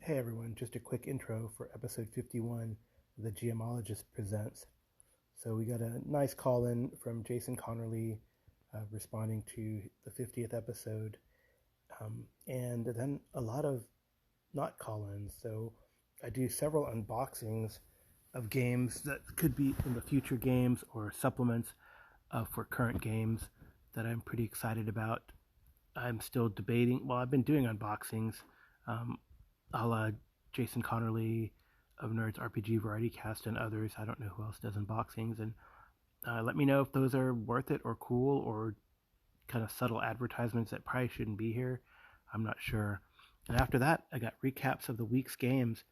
Hey everyone, just a quick intro for episode 51 of the GMologist Presents. So we got a nice call in from Jason Connerly responding to the 50th episode, and then a lot of not call-ins. So I do several unboxings of games that could be in the future games or supplements for current games that I'm pretty excited about. I'm still debating, well, I've been doing unboxings. A la Jason Connerly of Nerds RPG Variety Cast and others. I don't know who else does unboxings. And let me know if those are worth it or cool or kind of subtle advertisements that probably shouldn't be here. I'm not sure. And after that, I got recaps of the week's games.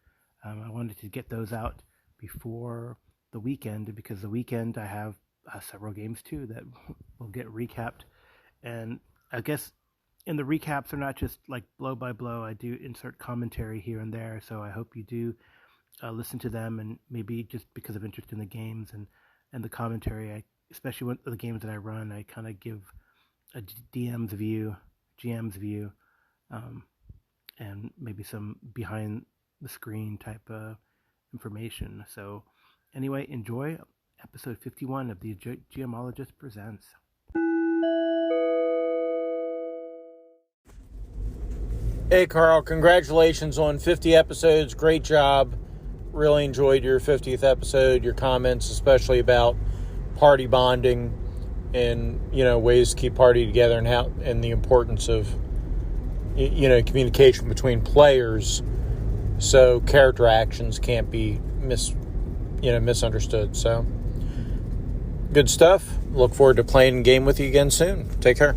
I wanted to get those out before the weekend because the weekend I have several games too that will get recapped. And I guess in the recaps are not just like blow by blow. I do insert commentary here and there, so I hope you do listen to them, and maybe just because of interest in the games and the commentary, especially when the games that I run, I kind of give a GM's view, and maybe some behind the screen type of information. So anyway, enjoy episode 51 of the GMologist Presents. Hey Carl, congratulations on 50 episodes. Great job. Really enjoyed your 50th episode, your comments, especially about party bonding and, ways to keep party together and the importance of, communication between players so character actions can't be misunderstood. So, good stuff. Look forward to playing a game with you again soon. Take care.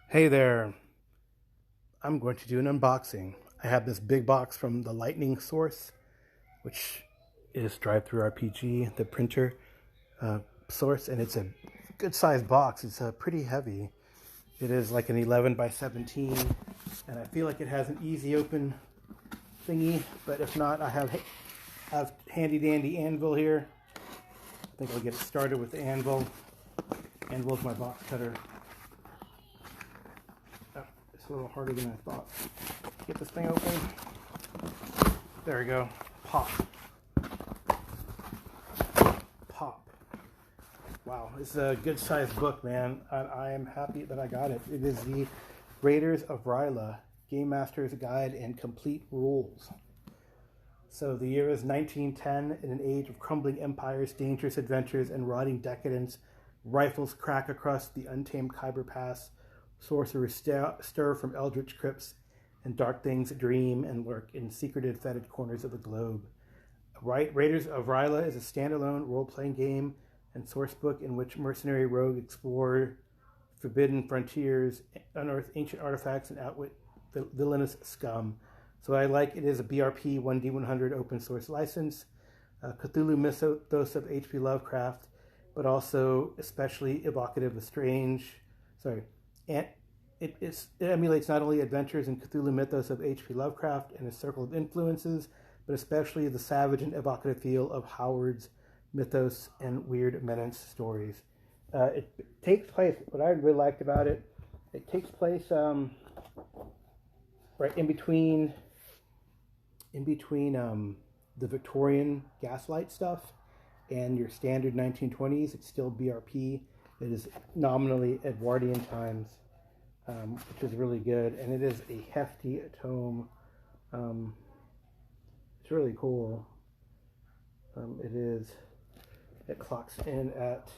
Hey there, I'm going to do an unboxing. I have this big box from the Lightning source, which is Drive-Thru-RPG, the printer source, and it's a good sized box. It's pretty heavy. It is like an 11 by 17, and I feel like it has an easy open thingy, but if not, I have handy dandy anvil here. I think I'll get it started with the anvil. Anvil's my box cutter. A little harder than I thought. Get this thing open. There we go. Pop. Wow, it's a good sized book, man. I am happy that I got it. It is the Raiders of Ryla, Game Master's Guide and Complete Rules. So the year is 1910. In an age of crumbling empires, dangerous adventures, and rotting decadence, rifles crack across the untamed Khyber Pass. Sorcerers stir from eldritch crypts, and dark things dream and lurk in secretive, fetid corners of the globe. Raiders of Ryla is a standalone role-playing game and sourcebook in which mercenary rogues explore forbidden frontiers, unearth ancient artifacts, and outwit villainous scum. So it is a BRP 1D100 open source license, Cthulhu mythos of H.P. Lovecraft, but also especially evocative of and it emulates not only adventures in Cthulhu mythos of H.P. Lovecraft and a circle of influences, but especially the savage and evocative feel of Howard's mythos and weird menace stories. It takes place, what I really liked about it, it takes place right in between the Victorian gaslight stuff and your standard 1920s. It's still BRP. It is nominally Edwardian times, which is really good, and it is a hefty tome. It's really cool. It clocks in at,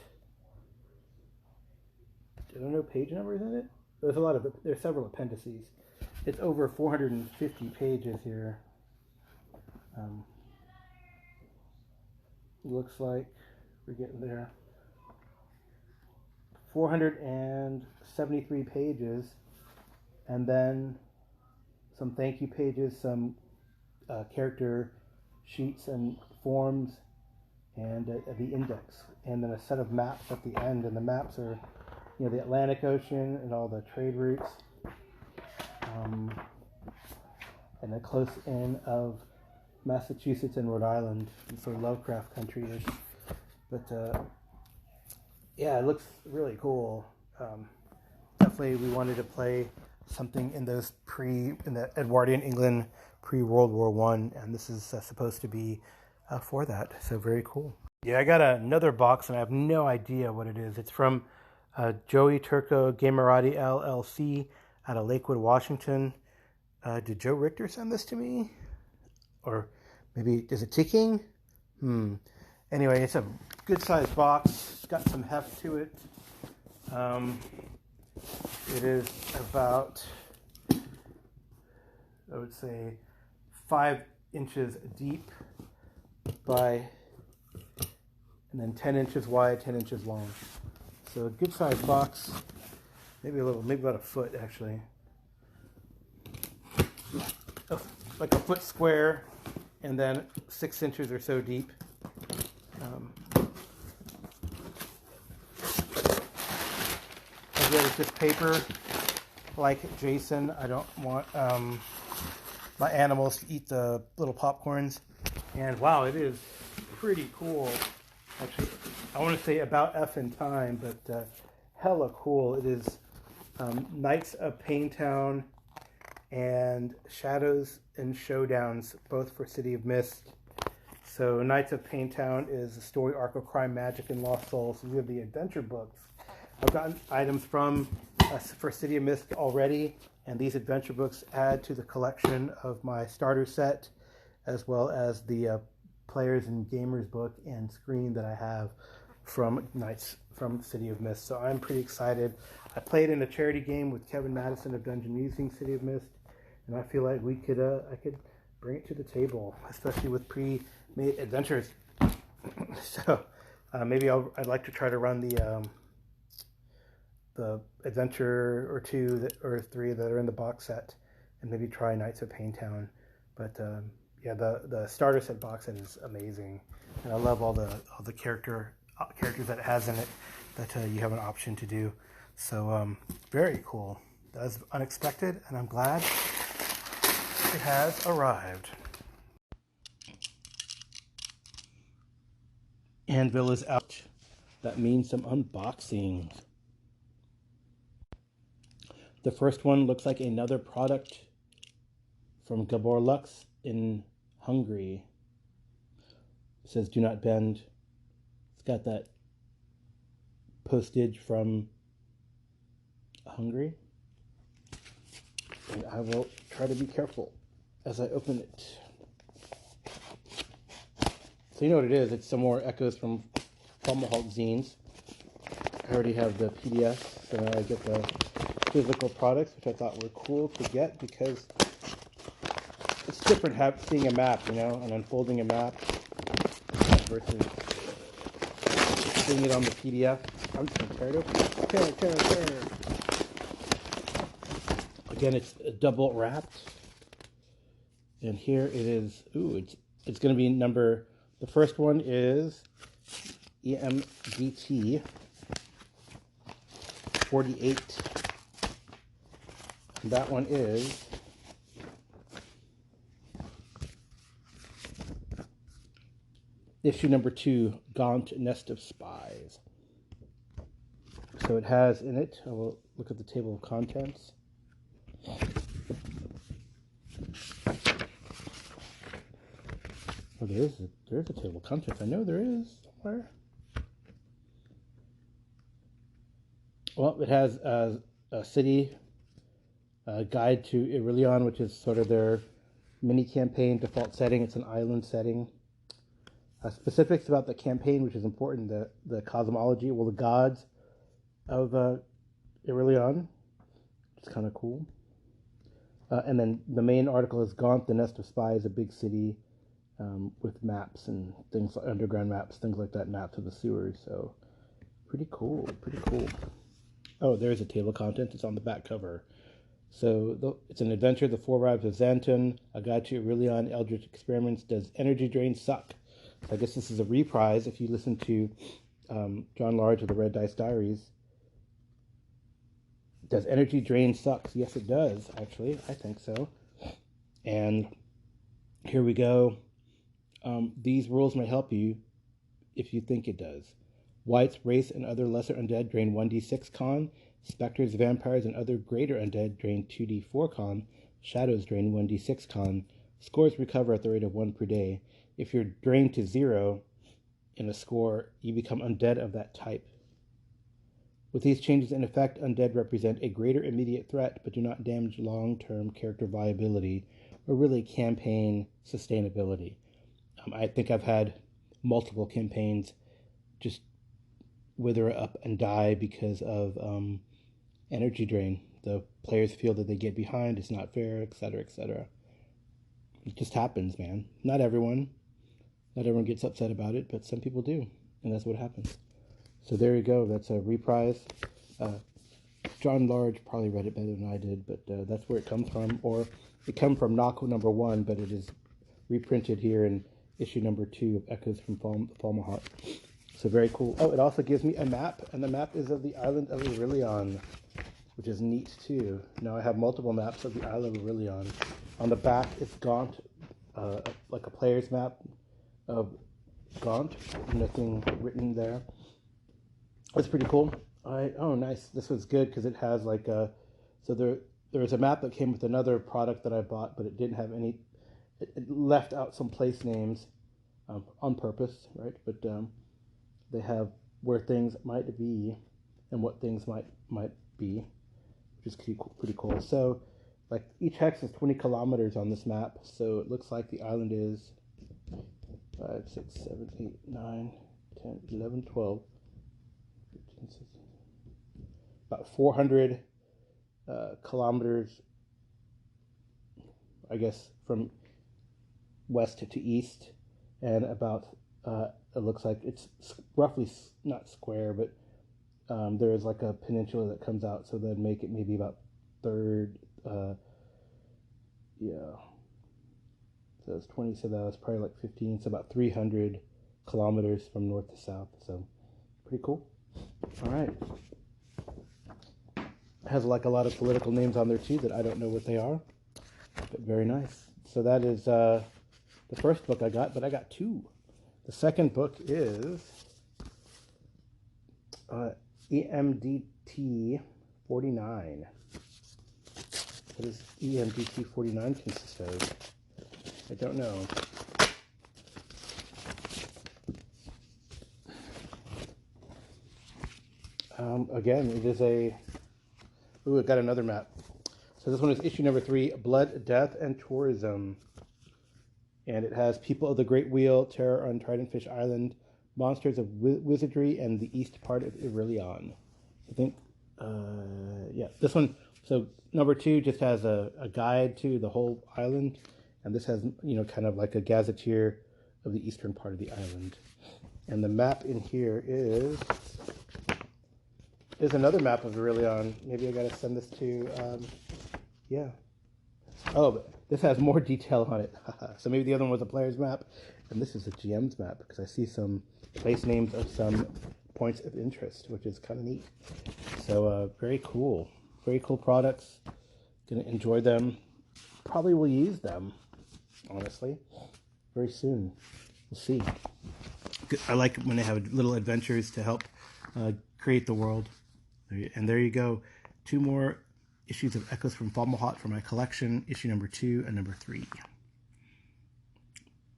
I don't know page numbers in it. There's several appendices. It's over 450 pages here. Looks like we're getting there. 473 pages, and then some thank you pages, some character sheets and forms, and the index, and then a set of maps at the end. And the maps are, the Atlantic Ocean and all the trade routes, and a close in of Massachusetts and Rhode Island, so Lovecraft country-ish. But yeah, it looks really cool. Definitely we wanted to play something in the Edwardian England pre-World War One, and this is supposed to be for that. So very cool. Yeah, I got another box, and I have no idea what it is. It's from Joey Turco Gamerati LLC out of Lakewood, Washington. Did Joe Richter send this to me? Or maybe, is it ticking? Anyway, it's a good-sized box. It's got some heft to it. It is about, I would say, 5 inches deep by, and then 10 inches wide, 10 inches long. So a good-sized box. Maybe about a foot, actually. Like a foot square, and then 6 inches or so deep. Again, it's just paper. Like Jason, I don't want my animals to eat the little popcorns. And wow, it is pretty cool. Actually, I want to say about effing time, but hella cool. It is Knights of Paintown and Shadows and Showdowns, both for City of Mist. So Knights of Paintown is a story arc of crime, magic, and lost souls. These are the adventure books. I've gotten items from for City of Mist already, and these adventure books add to the collection of my starter set, as well as the Players and Gamers book and screen that I have from City of Mist. So I'm pretty excited. I played in a charity game with Kevin Madison of Dungeon Musing City of Mist, and I feel like I could bring it to the table, especially with pre-made adventures. So maybe I'd like to try to run the adventure or two or three that are in the box set, and maybe try Knights of Paintown. But yeah, the starter set box set is amazing, and I love all the characters that it has in it that you have an option to do. So very cool. That was unexpected, and I'm glad it has arrived. Anvil is out. That means some unboxings. The first one looks like another product from Gabor Lux in Hungary. It says "Do not bend." It's got that postage from Hungary. And I will try to be careful as I open it. So you know what it is. It's some more echoes from Tomahawk zines. I already have the PDF, so now I get the physical products, which I thought were cool to get because it's different seeing a map, and unfolding a map versus seeing it on the PDF. I'm just going to tear it open. Tear. Again, it's double wrapped. And here it is. Ooh, it's going to be the first one is EMDT 48. And that one is issue number 2, Gaunt Nest of Spies. So it has in it, I will look at the table of contents. Oh, there is a table of contents. I know there is somewhere. Well, it has a city guide to Irillion, which is sort of their mini campaign default setting. It's an island setting. Specifics about the campaign, which is important, the cosmology, the gods of Irillion. It's kind of cool. And then the main article is Gaunt, the Nest of Spies, a big city with maps and things, underground maps, things like that, maps of the sewers. So pretty cool. Oh, there's a table of contents. It's on the back cover. So it's an adventure. The Four Wives of Xanton, a guide to Irillion, Eldritch Experiments. Does energy drain suck? So I guess this is a reprise. If you listen to John Large of the Red Dice Diaries, does energy drain suck? Yes, it does, actually. I think so. And here we go. These rules may help you if you think it does. Whites, wraiths, and other lesser undead drain 1d6 con. Specters, vampires, and other greater undead drain 2d4 con. Shadows drain 1d6 con. Scores recover at the rate of 1 per day. If you're drained to 0 in a score, you become undead of that type. With these changes in effect, undead represent a greater immediate threat, but do not damage long-term character viability or really campaign sustainability. I think I've had multiple campaigns just wither up and die because of energy drain. The players feel that they get behind, it's not fair, etc., etc. It just happens, man. Not everyone gets upset about it, but some people do, and that's what happens. So there you go. That's a reprise. John Large probably read it better than I did, but that's where it comes from. Or it comes from Knock number 1, but it is reprinted here in issue number 2 of Echoes from Falmahat. So very cool. Oh, it also gives me a map, and the map is of the island of Aurelion, which is neat too. Now I have multiple maps of the island of Aurelion. On the back, it's Gaunt, like a player's map of Gaunt. Nothing written there. That's pretty cool. Oh, nice. This was good because it has like a... So there was a map that came with another product that I bought, but it didn't have any... It left out some place names on purpose, right? But they have where things might be and what things might be, which is pretty cool. So, like, each hex is 20 kilometers on this map, so it looks like the island is 5, 6, 7, 8, 9, 10, 11, 12... about 400 kilometers, I guess, from west to east, and about, it looks like it's roughly not square, but there is like a peninsula that comes out, so that'd make it maybe about so it's 20, so that was probably like 15, so about 300 kilometers from north to south, so pretty cool. All right. It has like a lot of political names on there too that I don't know what they are, but very nice. So that is the first book I got, but I got 2. The second book is EMDT 49. What does EMDT 49 consist of? I don't know. Again, it is a... Ooh, it got another map. So this one is issue number 3, Blood, Death, and Tourism. And it has People of the Great Wheel, Terror on Tridentfish Island, Monsters of Wizardry, and the East part of Aurelion. I think, yeah, this one, so number 2 just has a guide to the whole island. And this has, you know, kind of like a gazetteer of the eastern part of the island. And the map in here is another map of Aurelion. Maybe I gotta send this to, yeah. Oh, but this has more detail on it. So maybe the other one was a player's map, and this is a GM's map, because I see some place names of some points of interest, which is kind of neat. So very cool. Very cool products. Gonna enjoy them. Probably will use them, honestly, very soon. We'll see. I like when they have little adventures to help create the world. And there you go. 2 more issues of Echoes from Falmahat for my collection, issue number 2 and number 3.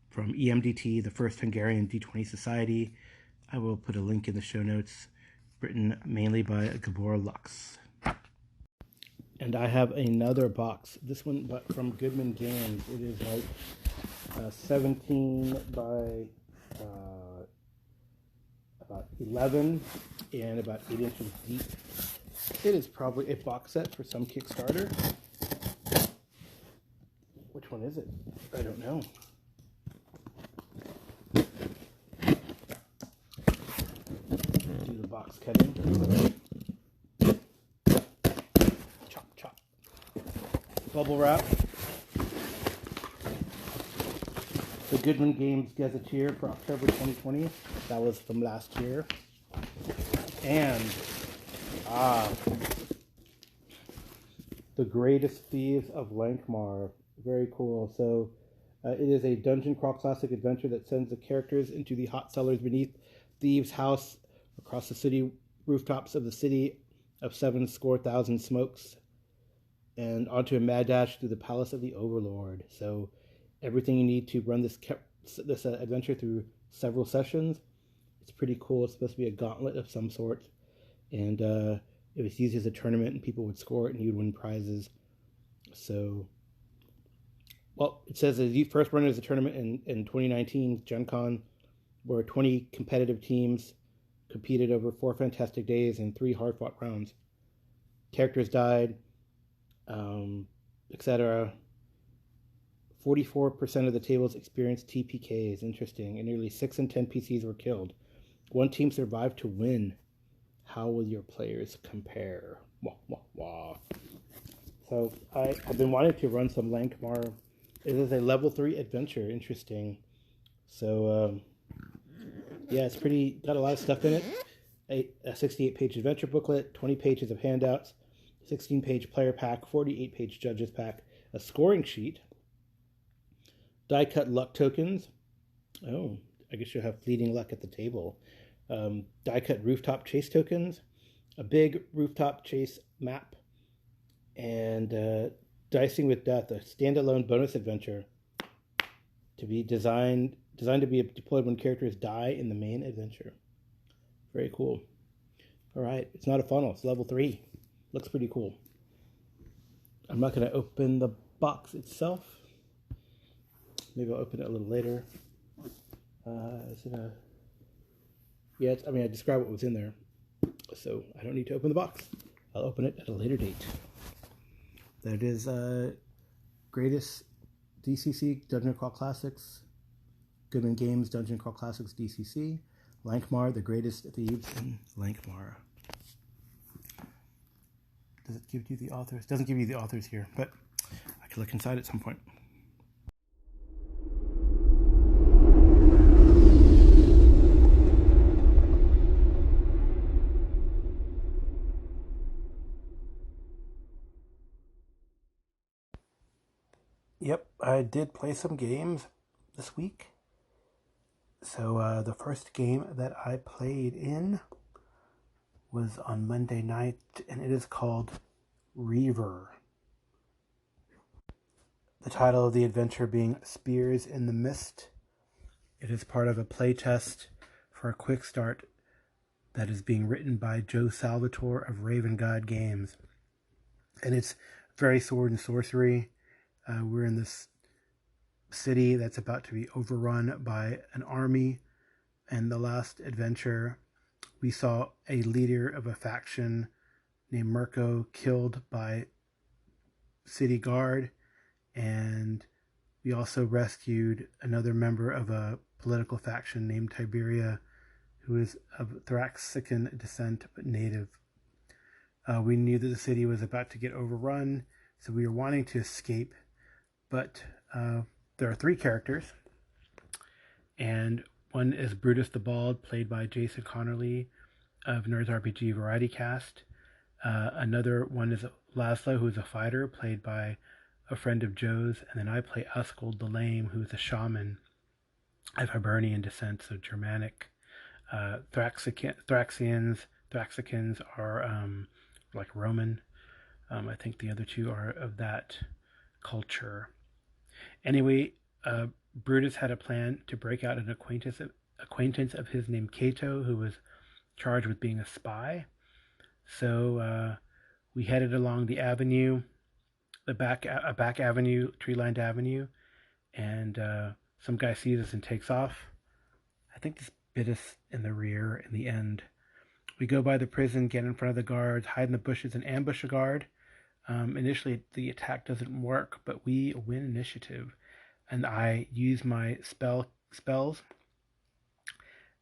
From EMDT, the First Hungarian D20 Society. I will put a link in the show notes, written mainly by Gabor Lux. And I have another box. This one, but from Goodman Games. It is like 17 by about 11 and about 8 inches deep. It is probably a box set for some Kickstarter. Which one is it? I don't know. Do the box cutting. Chop, chop. Bubble wrap. The Goodman Games Gazetteer for October 2020. That was from last year. And The Greatest Thieves of Lankmar. Very cool. So it is a dungeon crawl classic adventure that sends the characters into the hot cellars beneath Thieves' House across the city rooftops of the city of 7,000 smokes, and onto a mad dash through the palace of the Overlord. So everything you need to run this adventure through several sessions. It's pretty cool. It's supposed to be a gauntlet of some sort, and it was used as a tournament, and people would score it, and you'd win prizes. So, well, it says the first run as a tournament in 2019, Gen Con, where 20 competitive teams competed over 4 fantastic days and 3 hard-fought rounds. Characters died, etc. 44% of the tables experienced TPKs, interesting, and nearly 6 in 10 PCs were killed. 1 team survived to win. How will your players compare? Wah, wah, wah. So I have been wanting to run some Lankmar. It is a level 3 adventure, interesting. So yeah, it's pretty, got a lot of stuff in it. A 68-page adventure booklet, 20 pages of handouts, 16-page player pack, 48-page judges pack, a scoring sheet, die-cut luck tokens. Oh, I guess you'll have fleeting luck at the table. Die-cut rooftop chase tokens, a big rooftop chase map, and Dicing with Death, a standalone bonus adventure to be designed to be deployed when characters die in the main adventure. Very cool. All right, it's not a funnel, it's level 3. Looks pretty cool. I'm not going to open the box itself. Maybe I'll open it a little later. Is it a... Yeah, I described what was in there, so I don't need to open the box. I'll open it at a later date. That is greatest DCC, Dungeon Crawl Classics, Goodman Games, Dungeon Crawl Classics DCC, Lankmar, the greatest thieves in Lankmar. Does it give you the authors? It doesn't give you the authors here, but I can look inside at some point. Yep, I did play some games this week. So the first game that I played in was on Monday night, and it is called Reaver. The title of the adventure being Spears in the Mist. It is part of a playtest for a quick start that is being written by Joe Salvatore of Raven God Games. And it's very sword and sorcery. We're in this city that's about to be overrun by an army. And the last adventure, we saw a leader of a faction named Mirko killed by city guard. And we also rescued another member of a political faction named Tiberia, who is of Thraxican descent but native. We knew that the city was about to get overrun, so we were wanting to escape. But there are 3 characters, and one is Brutus the Bald, played by Jason Connerly of Nerds RPG Variety Cast. Another one is Laszlo, who is a fighter, played by a friend of Joe's, and then I play Uskold the Lame, who is a shaman of Hibernian descent, so Germanic. Thraxicans are like Roman. I think the other 2 are of that culture. Anyway, Brutus had a plan to break out an acquaintance of his named Cato, who was charged with being a spy. So we headed along the avenue, a back avenue, tree-lined avenue, and some guy sees us and takes off. I think this bit us in the rear in the end. We go by the prison, get in front of the guards, hide in the bushes, and ambush a guard. Initially, the attack doesn't work, but we win initiative. And I use my spells,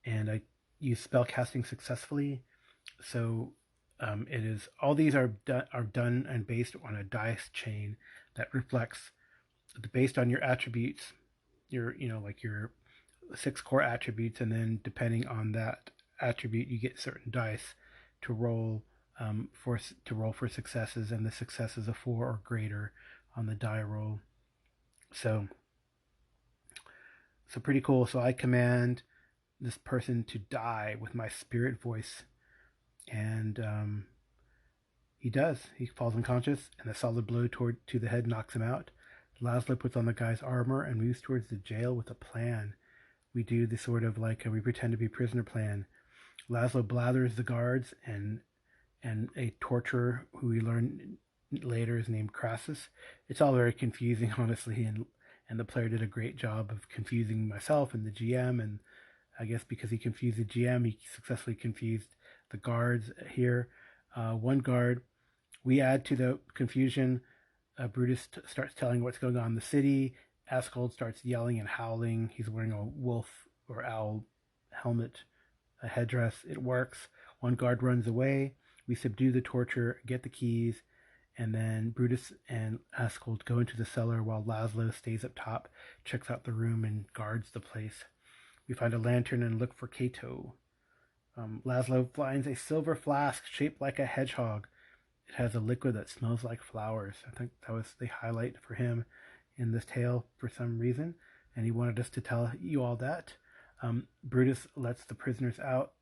and I use spell casting successfully. So it is, all these are done and based on a dice chain that reflects, based on your attributes, your 6 core attributes, and then depending on that attribute, you get certain dice to roll for successes, and the success is a 4 or greater on the die roll. So pretty cool. So I command this person to die with my spirit voice. And he does. He falls unconscious, and a solid blow to the head knocks him out. Laszlo puts on the guy's armor and moves towards the jail with a plan. We do the sort of like we pretend to be prisoner plan. Laszlo blathers the guards, and a torturer who we learn later is named Crassus. It's all very confusing, honestly, and the player did a great job of confusing myself and the GM, and I guess because he confused the GM, he successfully confused the guards here. One guard, we add to the confusion. Brutus starts telling what's going on in the city. Askold starts yelling and howling. He's wearing a wolf or owl helmet, a headdress. It works. One guard runs away. We subdue the torturer, get the keys, and then Brutus and Askold go into the cellar while Laszlo stays up top, checks out the room, and guards the place. We find a lantern and look for Cato. Laszlo finds a silver flask shaped like a hedgehog. It has a liquid that smells like flowers. I think that was the highlight for him in this tale for some reason, and he wanted us to tell you all that. Brutus lets the prisoners out.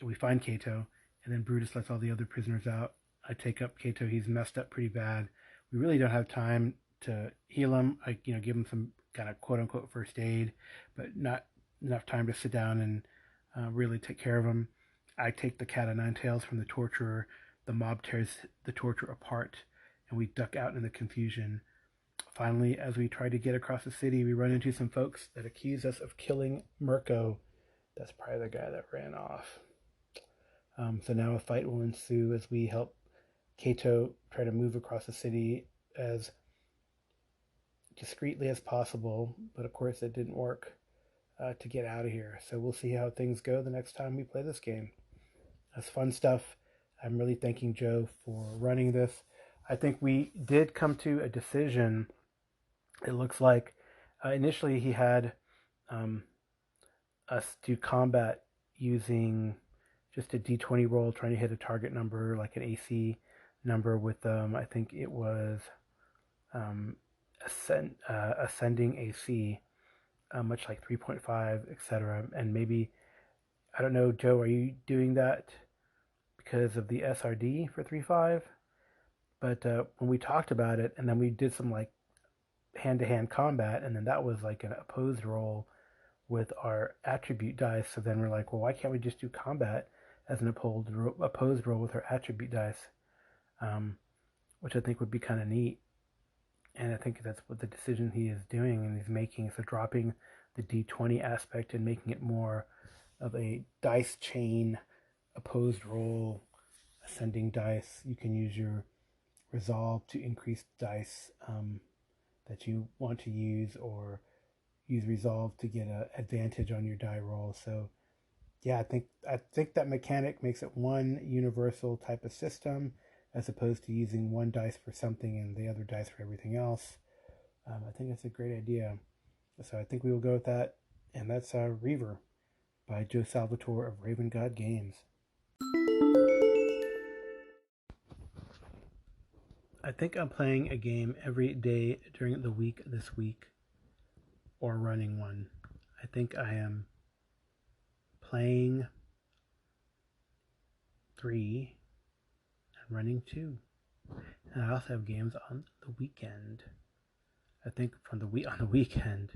We find Cato, and then Brutus lets all the other prisoners out. I take up Cato. He's messed up pretty bad. We really don't have time to heal him. I give him some kind of quote-unquote first aid, but not enough time to sit down and really take care of him. I take the cat o' nine tails from the torturer. The mob tears the torturer apart, and we duck out in the confusion. Finally, as we try to get across the city, we run into some folks that accuse us of killing Mirko. That's probably the guy that ran off. So now a fight will ensue as we help Cato try to move across the city as discreetly as possible, but of course it didn't work to get out of here. So we'll see how things go the next time we play this game. That's fun stuff. I'm really thanking Joe for running this. I think we did come to a decision. It looks like initially he had us do combat using just a d20 roll, trying to hit a target number, like an AC number with, I think it was ascending AC, much like 3.5, etc. And maybe, I don't know, Joe, are you doing that because of the SRD for 3.5? But when we talked about it, and then we did some like hand-to-hand combat, and then that was like an opposed roll with our attribute dice. So then we're like, well, why can't we just do combat as an opposed roll with our attribute dice? Which I think would be kind of neat. And I think that's what the decision he is doing and he's making. So dropping the D20 aspect and making it more of a dice chain, opposed roll, ascending dice. You can use your resolve to increase dice that you want to use, or use resolve to get an advantage on your die roll. So yeah, I think that mechanic makes it one universal type of system, as opposed to using one dice for something and the other dice for everything else. I think that's a great idea. So I think we will go with that. And that's Reaver by Joe Salvatore of Raven God Games. I think I'm playing a game every day during the week this week, or running one. I think I am playing 3 and running 2. And I also have games on the weekend. I think on the weekend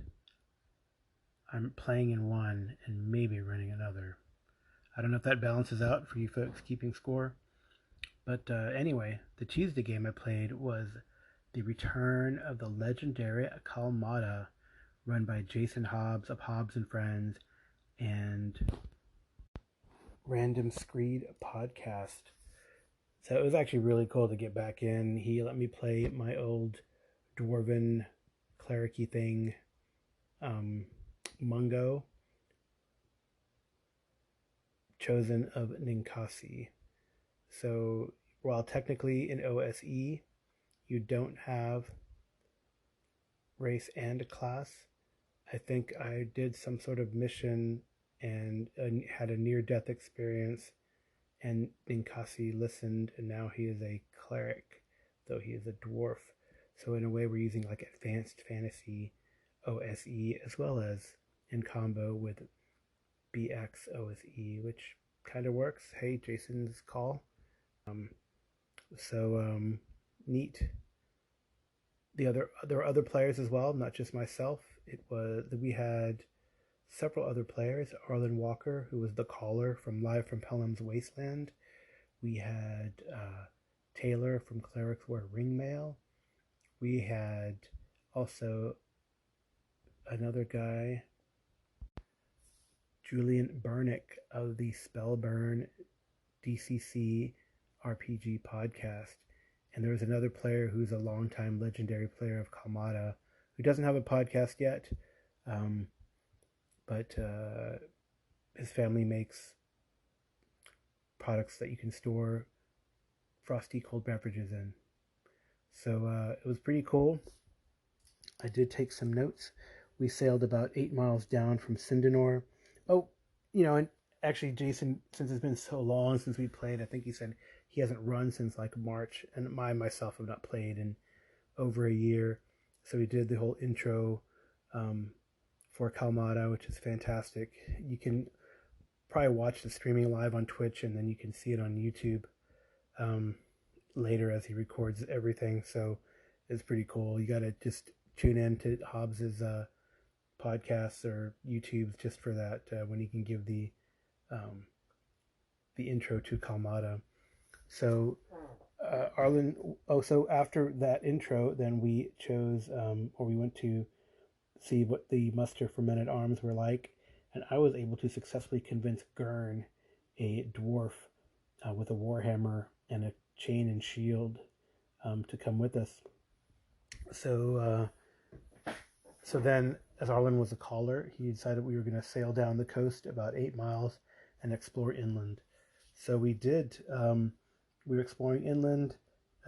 I'm playing in one and maybe running another. I don't know if that balances out for you folks keeping score. But anyway, the Tuesday game I played was the return of the legendary Kalmatta, run by Jason Hobbs of Hobbs and Friends and Random Screed podcast. So it was actually really cool to get back in. He let me play my old dwarven cleric-y thing, Mungo, chosen of Ninkasi. So while technically in OSE you don't have race and class, I think I did some sort of mission and had a near-death experience, and Ninkasi listened, and now he is a cleric, though he is a dwarf. So in a way we're using like advanced fantasy OSE as well as in combo with BXOSE, which kind of works. Hey, Jason's call. Neat. There were other players as well, not just myself. We had several other players. Arlen Walker, who was the caller from Live from Pelham's Wasteland. We had Taylor from Clerics Wear Ringmail. We had also another guy, Julian Burnick of the Spellburn DCC RPG podcast. And there was another player who's a longtime legendary player of Kalmatta who doesn't have a podcast yet, but his family makes products that you can store frosty cold beverages in. So it was pretty cool. I did take some notes. We sailed about 8 miles down from Sindanor. Oh, and actually, Jason, since it's been so long since we played, I think he said he hasn't run since like March, and myself have not played in over a year. So we did the whole intro for Kalmatta, which is fantastic. You can probably watch the streaming live on Twitch, and then you can see it on YouTube later as he records everything. So it's pretty cool. You got to just tune in to Hobbs's podcasts or YouTubes just for that when he can give the intro to Kalmatta. So Arlen. So after that intro, then we chose, or we went to see what the muster for men at arms were like, and I was able to successfully convince Gurn, a dwarf with a warhammer and a chain and shield, to come with us. So then, as Arlen was a caller, he decided we were going to sail down the coast about 8 miles and explore inland. So we did. We were exploring inland,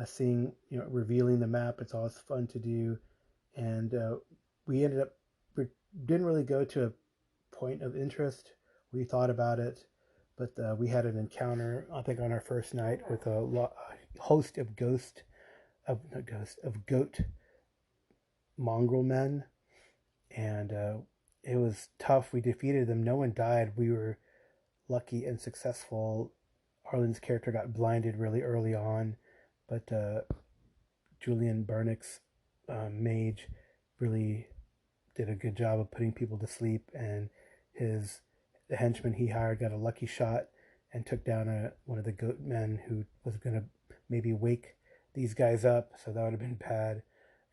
seeing, revealing the map. It's always fun to do. And we didn't really go to a point of interest. We thought about it, but we had an encounter, I think, on our first night with a host of goat mongrel men. And it was tough. We defeated them. No one died. We were lucky and successful. Arlen's character got blinded really early on, but Julian Burnick's mage really did a good job of putting people to sleep, and the henchman he hired got a lucky shot and took down one of the goat men who was going to maybe wake these guys up, so that would have been bad.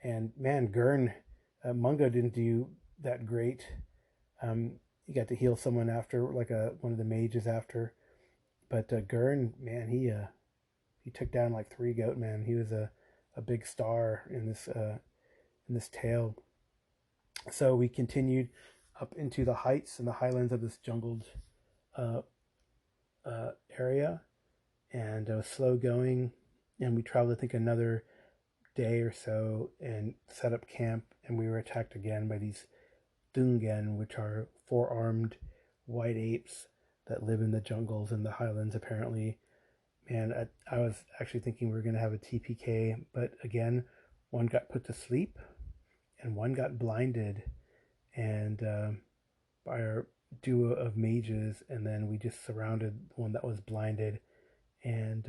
And man, Gurn, Mungo didn't do that great. He got to heal someone after, like one of the mages after. But Gurn, man, he took down like 3 goat men. He was a big star in this tale. So we continued up into the heights and the highlands of this jungled area, and it was slow going. And we traveled, I think, another day or so and set up camp. And we were attacked again by these Dungen, which are 4-armed white apes that live in the jungles and the highlands, apparently. Man, I was actually thinking we were going to have a TPK, but again, one got put to sleep and one got blinded, and by our duo of mages, and then we just surrounded the one that was blinded and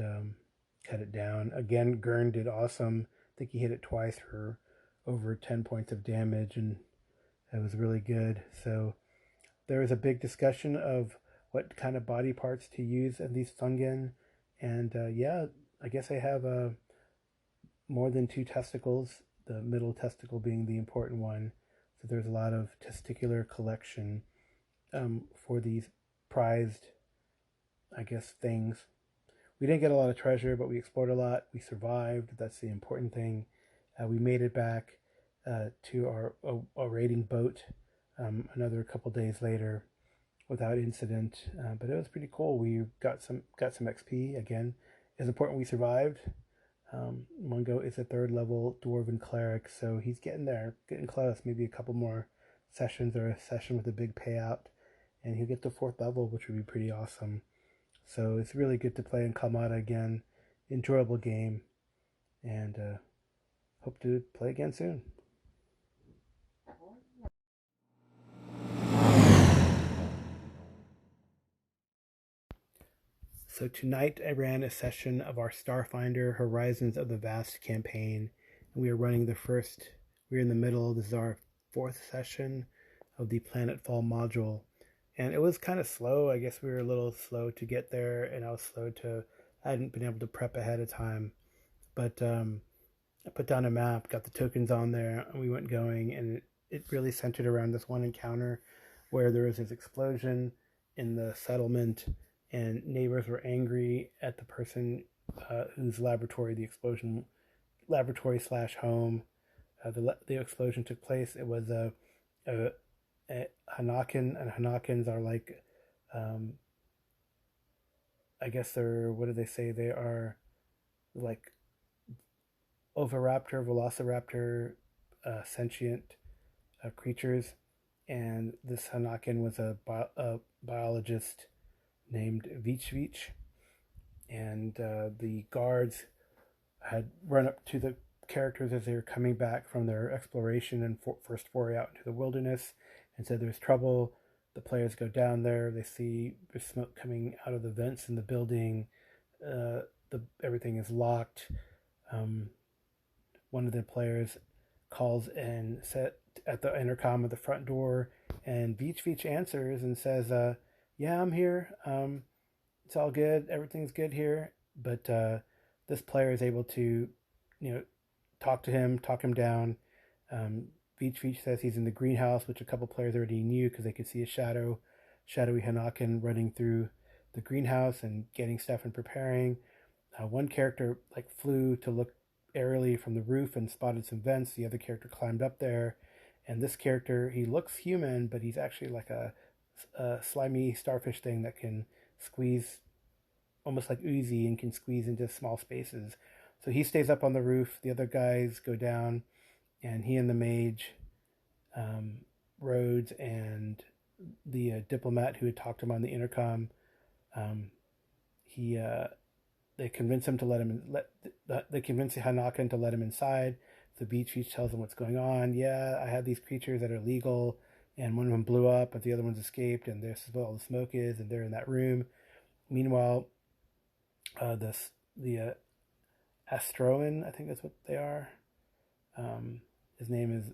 cut it down. Again, Gurn did awesome. I think he hit it twice for over 10 points of damage, and it was really good. So there was a big discussion of what kind of body parts to use in these Thungen. And I guess I have more than 2 testicles, the middle testicle being the important one. So there's a lot of testicular collection for these prized, I guess, things. We didn't get a lot of treasure, but we explored a lot. We survived. That's the important thing. We made it back to our raiding boat another couple days later without incident, but it was pretty cool. We got some XP. Again, it's important we survived. Mungo is a 3rd level dwarven cleric, so he's getting there, getting close. Maybe a couple more sessions or a session with a big payout, and he'll get to 4th level, which would be pretty awesome. So it's really good to play in Kalmatta again. Enjoyable game, and hope to play again soon. So tonight I ran a session of our Starfinder Horizons of the Vast campaign, and we are running we're in the middle. This is our 4th session of the Planetfall module, and it was kind of slow. I guess we were a little slow to get there, and I hadn't been able to prep ahead of time, but I put down a map, got the tokens on there, and we went going, and it really centered around this one encounter where there was this explosion in the settlement, and neighbors were angry at the person whose laboratory slash home the explosion took place. It was a Hanakin, and Hanakins are like, I guess what do they say? They are like oviraptor, velociraptor, sentient creatures. And this Hanakin was a biologist named Vich, and the guards had run up to the characters as they were coming back from their exploration and first foray out into the wilderness, and said there's trouble. The players go down there. They see there's smoke coming out of the vents in the building. Everything is locked. One of the players calls and set at the intercom of the front door, and Vich answers and says, yeah, I'm here. It's all good. Everything's good here. But this player is able to, talk him down. Vich says he's in the greenhouse, which a couple players already knew because they could see a shadowy Hanakin running through the greenhouse and getting stuff and preparing. One character flew to look aerially from the roof and spotted some vents. The other character climbed up there, and this character, he looks human, but he's actually like a slimy starfish thing that can squeeze, almost like Uzi, and can squeeze into small spaces. So he stays up on the roof. The other guys go down, and he and the mage, Rhodes, and the diplomat who had talked to him on the intercom, they convince him to they convince the Hanakin to let him inside. So Beach tells him what's going on. Yeah, I had these creatures that are legal, and one of them blew up, but the other ones escaped, and this is what all the smoke is, and they're in that room. Meanwhile, the Astroan, I think that's what they are. His name is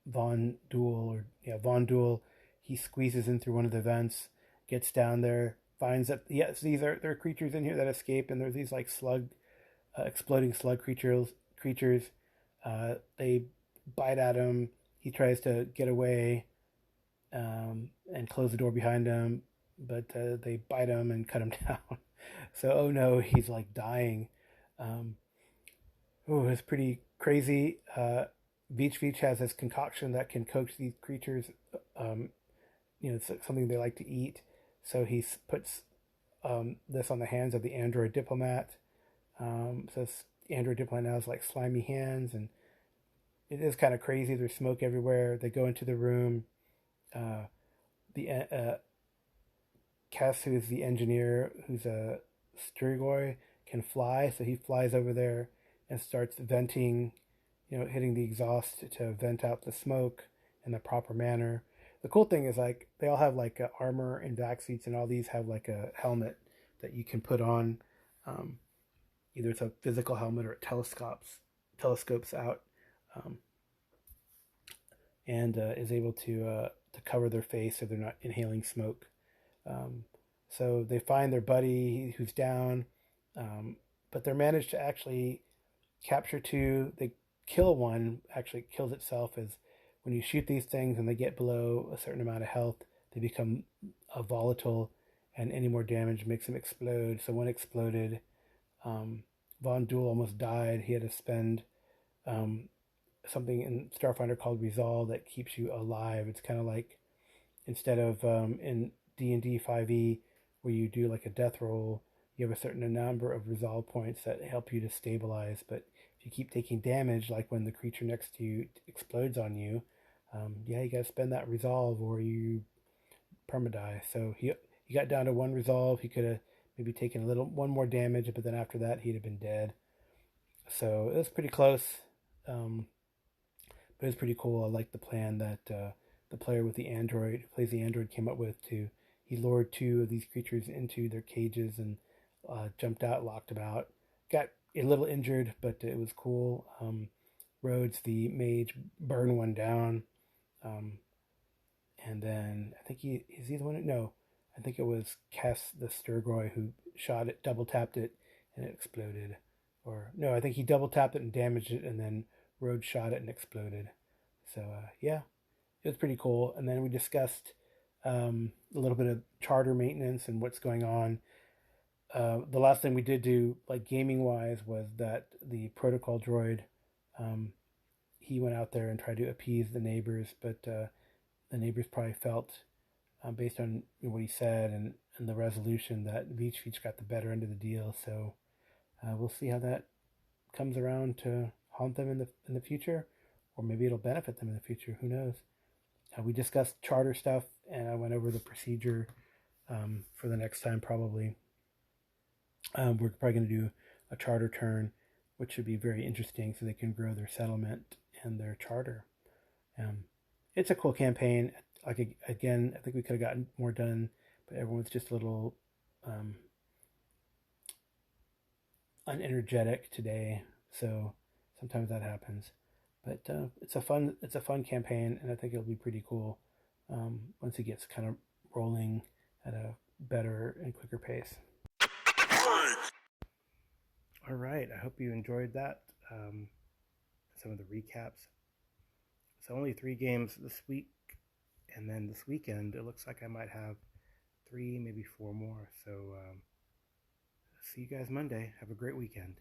Von Duel, Von Duel. He squeezes in through one of the vents, gets down there, finds that there are creatures in here that escape, and there's these exploding slug creatures. They bite at him. He tries to get away and close the door behind him, but they bite him and cut him down. So, oh no, he's dying. It's pretty crazy. Vich has this concoction that can coax these creatures. It's something they like to eat. So he puts this on the hands of the android diplomat. So this android diplomat now has slimy hands, and it is kind of crazy. There's smoke everywhere. They go into the room. Cass, who is the engineer, who's a Strigoi, can fly, so he flies over there and starts venting, hitting the exhaust to vent out the smoke in the proper manner. The cool thing is they all have armor and vac suits, and all these have a helmet that you can put on. Either it's a physical helmet or it telescopes out, and is able to cover their face so they're not inhaling smoke. So they find their buddy who's down, but they're managed to actually capture 2. They kill one, actually kills itself, as when you shoot these things and they get below a certain amount of health, they become volatile, and any more damage makes them explode. So one exploded. Von Duel almost died. He had to spend something in Starfinder called Resolve that keeps you alive. It's kind of like, instead of in D&D 5e, where you do a death roll, you have a certain number of resolve points that help you to stabilize. But if you keep taking damage, like when the creature next to you explodes on you, you gotta spend that resolve or you permadie. So he got down to 1 resolve. He could have maybe taken one more damage, but then after that he'd have been dead. So it was pretty close, but it was pretty cool. I like the plan that the player with the android, who plays the android, came up with. he lured two of these creatures into their cages and jumped out, locked them out. Got a little injured, but it was cool. Rhodes, the mage, burned one down. And then I think is he the one? No, I think it was Cass the Sturgoy who shot it, double tapped it, and it exploded. Or no, I think he double tapped it and damaged it, and then Rhodes shot it and exploded. So yeah, it was pretty cool. And then we discussed a little bit of charter maintenance and what's going on. The last thing we did do, like gaming wise, was that the protocol droid, he went out there and tried to appease the neighbors, but the neighbors probably felt, based on what he said and the resolution, that Veach got the better end of the deal. So we'll see how that comes around to haunt them in the future, or maybe it'll benefit them in the future. Who knows? We discussed charter stuff, and I went over the procedure for the next time probably. We're probably going to do a charter turn, which should be very interesting, so they can grow their settlement and their charter. It's a cool campaign. Like again, I think we could have gotten more done, but everyone's just a little unenergetic today, so sometimes that happens. But it's a fun campaign, and I think it'll be pretty cool once it gets kind of rolling at a better and quicker pace. All right, I hope you enjoyed that. Some of the recaps. So only 3 games this week, and then this weekend it looks like I might have 3, maybe 4 more. So see you guys Monday. Have a great weekend.